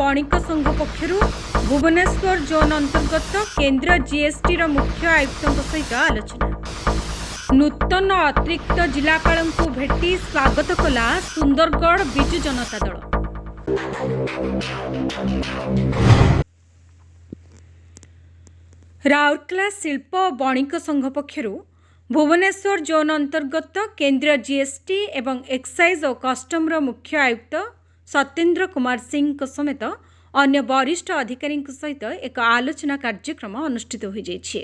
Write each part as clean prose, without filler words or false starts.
बणिक संघ पक्षर भुवनेश्वर जोन अंतर्गत केन्द्र जीएसटी मुख्य आयुक्तों सहित आलोचना। नूतन अतिरिक्त जिलापाल भेटी स्वागत कला सुंदरगढ़ बिजु जनता दल। राउरकेला शिल्प बणिक संघ पक्षर भुवनेश्वर जोन अंतर्गत केन्द्र जीएसटी एवं एक्साइज और कस्टम मुख्य आयुक्त सत्येंद्र कुमार सिंह समेत अन्य वरिष्ठ अधिकारी सहित एक आलोचना कार्यक्रम अनुष्ठित हो जाइए।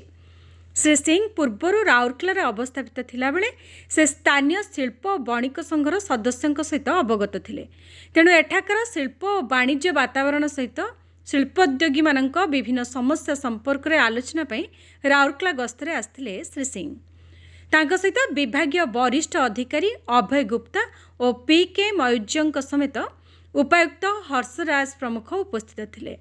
श्री सिंह पूर्वर राउरकेला अवस्थापित थिला बेले से स्थानीय शिल्प और बणिक संघर सदस्यों सहित अवगत थिले। तेणु एठाकर शिल्प और वाणिज्य वातावरण सहित शिल्पोद्योगी मानक विभिन्न समस्या संपर्क में आलोचना राउरकेला गस्तरे आसथिले श्री सिंह। तांको सहित विभागीय वरिष्ठ अधिकारी अभय गुप्ता और पीके मयूज्य समेत उपायुक्त हर्षराज प्रमुख उपस्थित थिले।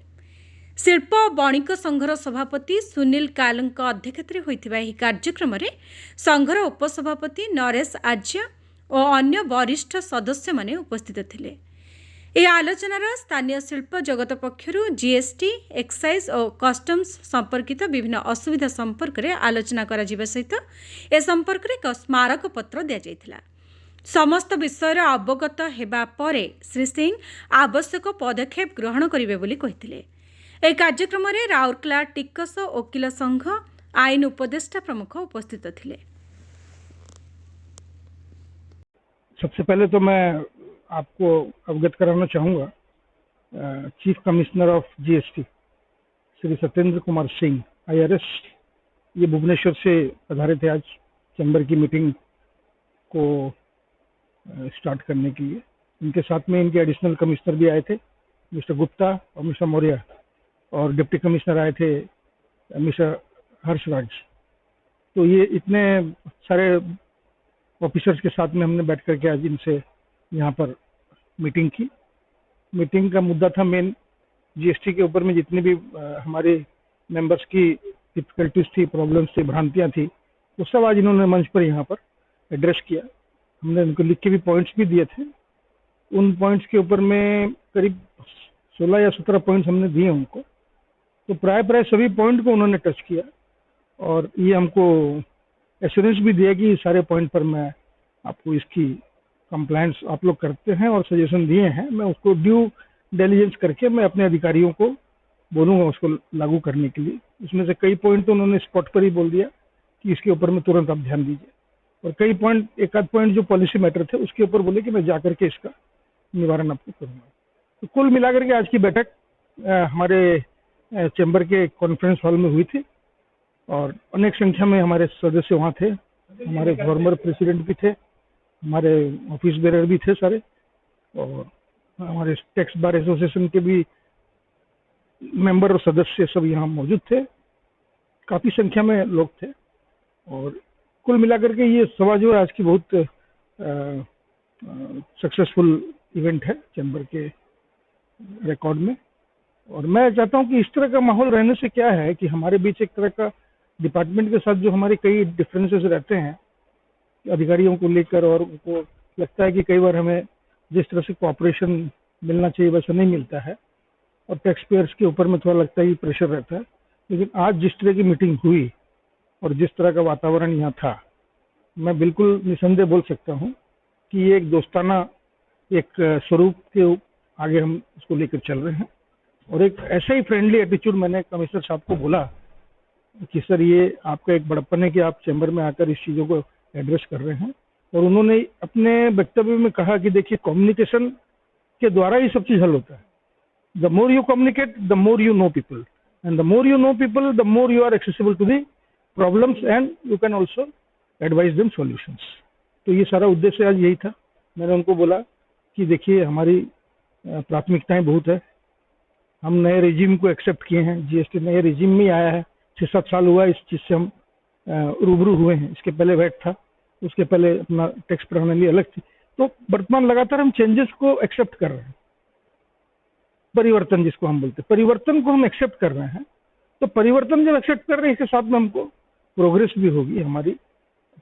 शिल्प और बणिक संघर सभापति सुनील काल अध्यक्षता होइथिबा एही कार्यक्रम में संघर उपसभापति नरेश आर्य और अन्य वरिष्ठ सदस्य माने उपस्थित थिले। यह आलोचनार स्थानीय शिल्प जगत पक्षर जीएसटी एक्साइज और कस्टम्स संपर्कित विभिन्न असुविधा संपर्क में आलोचना करा जिबा सहित ए संपर्क में एक स्मारक पत्र दिया जायथिला। समस्त विषय अवगत हेबा परे श्री सिंह आवश्यक पदक्षेप ग्रहण करिवे बोली कहिथिले। ए कार्यक्रम में राउरकेला टिकस वकील संघ आईन उपदेष्टा प्रमुख उपस्थित थिले। सबसे पहले तो मैं आपको अवगत कराना चाहूँगा chief commissioner of GST Shri Satyendra Kumar Singh IRS ये भुवनेश्वर से पधारे थे आज चैम्बर की मीटिंग को स्टार्ट करने के लिए। इनके साथ में इनके एडिशनल कमिश्नर भी आए थे मिस्टर गुप्ता और मिस्टर मौर्य, और डिप्टी कमिश्नर आए थे मिस्टर हर्षराज। तो ये इतने सारे ऑफिसर्स के साथ में हमने बैठ करके आज इनसे यहाँ पर मीटिंग की। मीटिंग का मुद्दा था मेन जीएसटी के ऊपर में जितनी भी हमारे मेंबर्स की डिफिकल्टीज थी, प्रॉब्लम्स थी, भ्रांतियाँ थी, वो सब आज इन्होंने मंच पर यहाँ पर एड्रेस किया। हमने उनको लिख के भी पॉइंट्स भी दिए थे। उन पॉइंट्स के ऊपर में करीब 16 या 17 पॉइंट्स हमने दिए उनको। तो प्राय सभी पॉइंट को उन्होंने टच किया और ये हमको एश्योरेंस भी दिया कि सारे पॉइंट पर मैं आपको इसकी कंप्लायंस आप लोग करते हैं और सजेशन दिए हैं, मैं उसको ड्यू डिलिजेंस करके मैं अपने अधिकारियों को बोलूँगा उसको लागू करने के लिए। उसमें से कई पॉइंट तो उन्होंने स्पॉट पर ही बोल दिया कि इसके ऊपर में तुरंत आप ध्यान दीजिए, और कई पॉइंट एक आध पॉइंट जो पॉलिसी मैटर थे उसके ऊपर बोले कि मैं जा करके इसका निवारण आपको करूँगा। तो कुल मिलाकर के आज की बैठक हमारे चैम्बर के कॉन्फ्रेंस हॉल में हुई थी और अनेक संख्या में हमारे सदस्य वहाँ थे। हमारे फॉर्मर प्रेसिडेंट भी थे, हमारे ऑफिस बेरर भी थे सारे, और हमारे टैक्स बार एसोसिएशन के भी मेंबर और सदस्य सब यहाँ मौजूद थे। काफ़ी संख्या में लोग थे और कुल मिलाकर के ये सभा जो है आज की बहुत सक्सेसफुल इवेंट है चैम्बर के रिकॉर्ड में। और मैं चाहता हूँ कि इस तरह का माहौल रहने से क्या है कि हमारे बीच एक तरह का डिपार्टमेंट के साथ जो हमारे कई डिफरेंसेस रहते हैं अधिकारियों को लेकर, और उनको लगता है कि कई बार हमें जिस तरह से कोऑपरेशन मिलना चाहिए वैसा नहीं मिलता है, और टैक्स पेयर्स के ऊपर में थोड़ा लगता है कि प्रेशर रहता है। लेकिन आज जिस तरह की मीटिंग हुई और जिस तरह का वातावरण यहाँ था, मैं बिल्कुल निसंदेह बोल सकता हूँ कि ये एक दोस्ताना एक स्वरूप के आगे हम उसको लेकर चल रहे हैं। और एक ऐसा ही फ्रेंडली एटीट्यूड मैंने कमिश्नर साहब को बोला कि सर ये आपका एक बड़प्पन है कि आप चैम्बर में आकर इस चीज़ों को एड्रेस कर रहे हैं। और उन्होंने अपने वक्तव्य में कहा कि देखिए कम्युनिकेशन के द्वारा ही सब चीज़ हल होता है। The more you communicate the more you know people, and the more you know people the more you are accessible to the problems and you can also advise them solutions. तो ये सारा उद्देश्य आज यही था। मैंने उनको बोला कि देखिए हमारी प्राथमिकताएं बहुत है, हम नए रेजिम को एक्सेप्ट किए हैं, जीएसटी नए रेजिम में आया है, 6-7 साल हुआ इस चीज़ से हम रूबरू हुए हैं। इसके पहले वैट था, उसके पहले अपना टैक्स प्रणाली अलग थी। तो वर्तमान लगातार हम चेंजेस को एक्सेप्ट कर रहे हैं, परिवर्तन जिसको हम बोलते हैं, परिवर्तन को हम एक्सेप्ट कर रहे हैं। तो परिवर्तन जब एक्सेप्ट कर रहे हैं इसके साथ में हमको प्रोग्रेस भी होगी, हमारी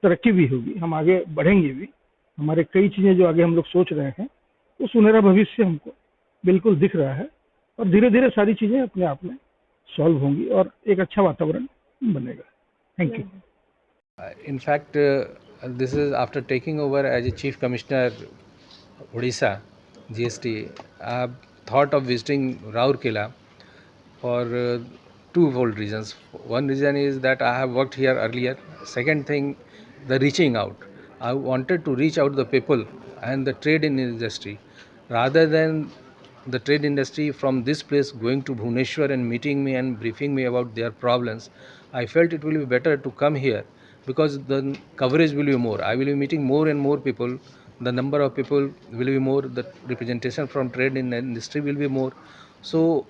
तरक्की भी होगी, हम आगे बढ़ेंगे भी। हमारे कई चीज़ें जो आगे हम लोग सोच रहे हैं वो सुनहरा भविष्य हमको बिल्कुल दिख रहा है। और धीरे धीरे सारी चीज़ें अपने आप में सॉल्व होंगी और एक अच्छा वातावरण बनेगा। Thank you. In fact, this is after taking over as a Chief Commissioner Odisha GST. I have thought of visiting Rourkela for twofold reasons. One reason is that I have worked here earlier. Second thing, the reaching out. I wanted to reach out the people and the trade in industry rather than the trade industry from this place going to Bhubaneswar and meeting me and briefing me about their problems. I felt it will be better to come here because the coverage will be more. I will be meeting more and more people. The number of people will be more. The representation from trade in industry will be more. So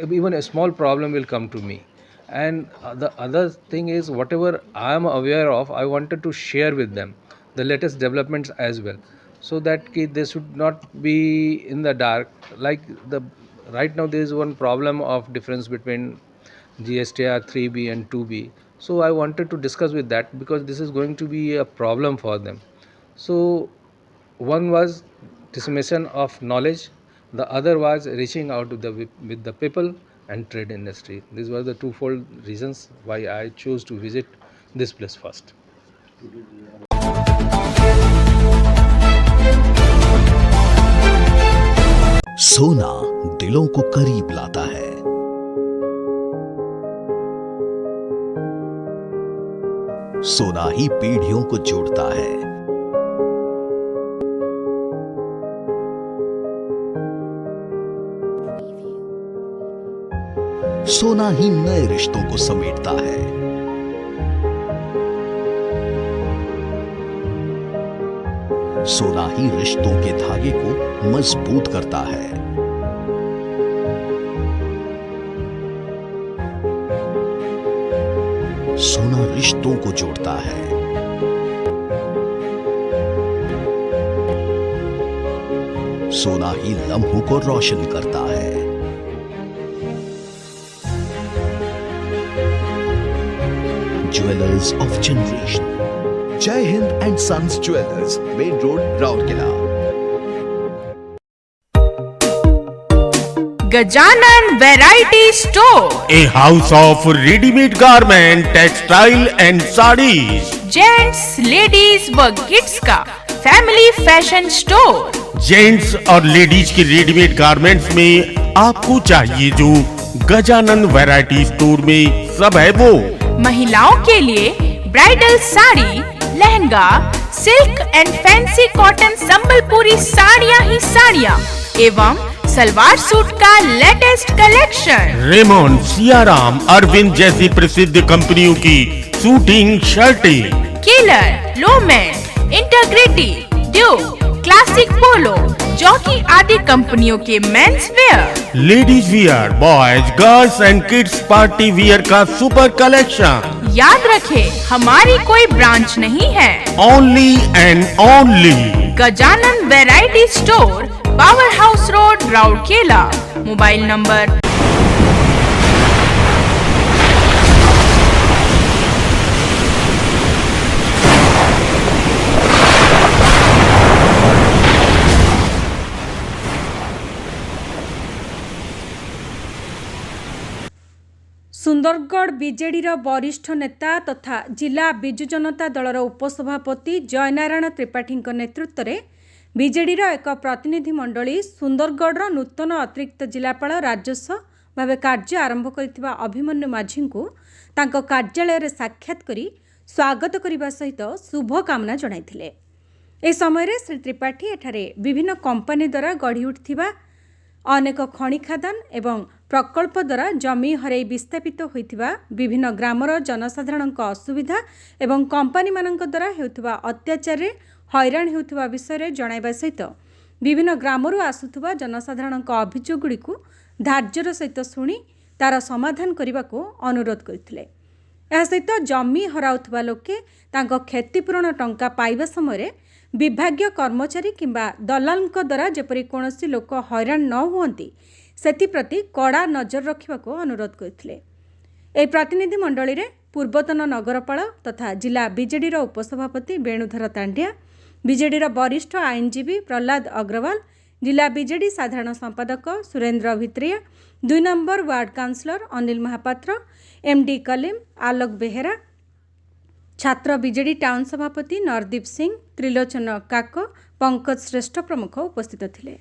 even a small problem will come to me. And the other thing is whatever I am aware of, I wanted to share with them the latest developments as well, so that they should not be in the dark. Like the right now there is one problem of difference between GSTR 3B and 2B. So I wanted to discuss with that because this is going to be a problem for them. So one was dissemination of knowledge, the other was reaching out to with the people and trade industry. These were the twofold reasons why I chose to visit this place first. सोना दिलों को करीब लाता है। सोना ही पीढ़ियों को जोड़ता है। सोना ही नए रिश्तों को समेटता है। सोना ही रिश्तों के धागे को मजबूत करता है। सोना रिश्तों को जोड़ता है। सोना ही लम्हों को रोशन करता है। Jewellers of generation, Jai Hind and sons jewellers, main road, Rourkela. Gajanan Variety Store, a house of ready-made garment, textile and sarees. Gents ladies व किड्स का फैमिली फैशन स्टोर। जेंट्स और लेडीज के रेडीमेड गारमेंट्स में आपको चाहिए जो गजानन वैरायटी स्टोर में सब है वो। महिलाओं के लिए bridal sari, lehenga, silk and fancy cotton Sambalpuri साड़ियाँ ही साड़ियाँ एवं सलवार सूट का latest collection. Raymond, Siyaram, Arvind जैसी प्रसिद्ध कंपनियों की शूटिंग शर्टें, Killer, Lawman, Integrity, Duke, Classic Polo, Jockey आदि कंपनियों के men's wear, ladies wear, boys, girls and kids party wear का सुपर कलेक्शन। याद रखें, हमारी कोई ब्रांच नहीं है, only and only Gajanan variety store, power house road, Rourkela. Mobile number Sundargarh ବିଜେଡିର ବରିଷ୍ଠ ନେତା ତଥା ଜିଲ୍ଲା ବିଜୁ ଜନତା ଦଳର ଉପସଭାପତି ଜୟନାରାୟଣ ତ୍ରିପାଠୀଙ୍କ ନେତୃତ୍ୱରେ ବିଜେଡିର ଏକ ପ୍ରତିନିଧି ମଣ୍ଡଳୀ ସୁନ୍ଦରଗଡ଼ର ନୂତନ ଅତିରିକ୍ତ ଜିଲ୍ଲାପାଳ ରାଜସ୍ୱ ଭାବେ କାର୍ଯ୍ୟ ଆରମ୍ଭ କରିଥିବା ଅଭିମନ୍ୟୁ ମାଝୀଙ୍କୁ ତାଙ୍କ କାର୍ଯ୍ୟାଳୟରେ ସାକ୍ଷାତ କରି ସ୍ୱାଗତ କରିବା ସହିତ ଶୁଭକାମନା ଜଣାଇଥିଲେ। ଏହି ସମୟରେ ଶ୍ରୀ ତ୍ରିପାଠୀ ଏଠାରେ ବିଭିନ୍ନ କମ୍ପାନୀ ଦ୍ୱାରା ଗଢ଼ି ଉଠିଥିବା ଅନେକ ଖଣି ଖାଦାନ ଏବଂ ପ୍ରକଳ୍ପ ଦ୍ୱାରା ଜମି ହରାଇ ବିସ୍ଥାପିତ ହୋଇଥିବା ବିଭିନ୍ନ ଗ୍ରାମର ଜନସାଧାରଣଙ୍କ ଅସୁବିଧା ଏବଂ କମ୍ପାନୀମାନଙ୍କ ଦ୍ୱାରା ହେଉଥିବା ଅତ୍ୟାଚାରରେ ହଇରାଣ ହେଉଥିବା ବିଷୟରେ ଜଣାଇବା ସହିତ ବିଭିନ୍ନ ଗ୍ରାମରୁ ଆସୁଥିବା ଜନସାଧାରଣଙ୍କ ଅଭିଯୋଗଗୁଡ଼ିକୁ ଧାର୍ଯ୍ୟର ସହିତ ଶୁଣି ତାର ସମାଧାନ କରିବାକୁ ଅନୁରୋଧ କରିଥିଲେ। ଏହା ସହିତ ଜମି ହରାଉଥିବା ଲୋକେ ତାଙ୍କ କ୍ଷତିପୂରଣ ଟଙ୍କା ପାଇବା ସମୟରେ ବିଭାଗୀୟ କର୍ମଚାରୀ କିମ୍ବା ଦଲାଲଙ୍କ ଦ୍ୱାରା ଯେପରି କୌଣସି ଲୋକ ହଇରାଣ ନ ହୁଅନ୍ତି ସେଥିପ୍ରତି କଡ଼ା ନଜର ରଖିବାକୁ ଅନୁରୋଧ କରିଥିଲେ। ଏହି ପ୍ରତିନିଧି ମଣ୍ଡଳୀରେ ପୂର୍ବତନ ନଗରପାଳ ତଥା ଜିଲ୍ଲା ବିଜେଡିର ଉପସଭାପତି ବେଣୁଧର ତାଣ୍ଡିଆ, ବିଜେଡିର ବରିଷ୍ଠ ଆଇନଜୀବୀ ପ୍ରହ୍ଲାଦ ଅଗ୍ରୱାଲ जिला बीजेडी साधारण संपादक Surendra Bhitriya, 2 number ward councillor Anil Mahapatra, MD Kalim, Alok Behera, छात्र बीजेडी टाउन सभापति नरदीप सिंह, त्रिलोचन काक, पंकज श्रेष्ठ प्रमुख उपस्थित थिले।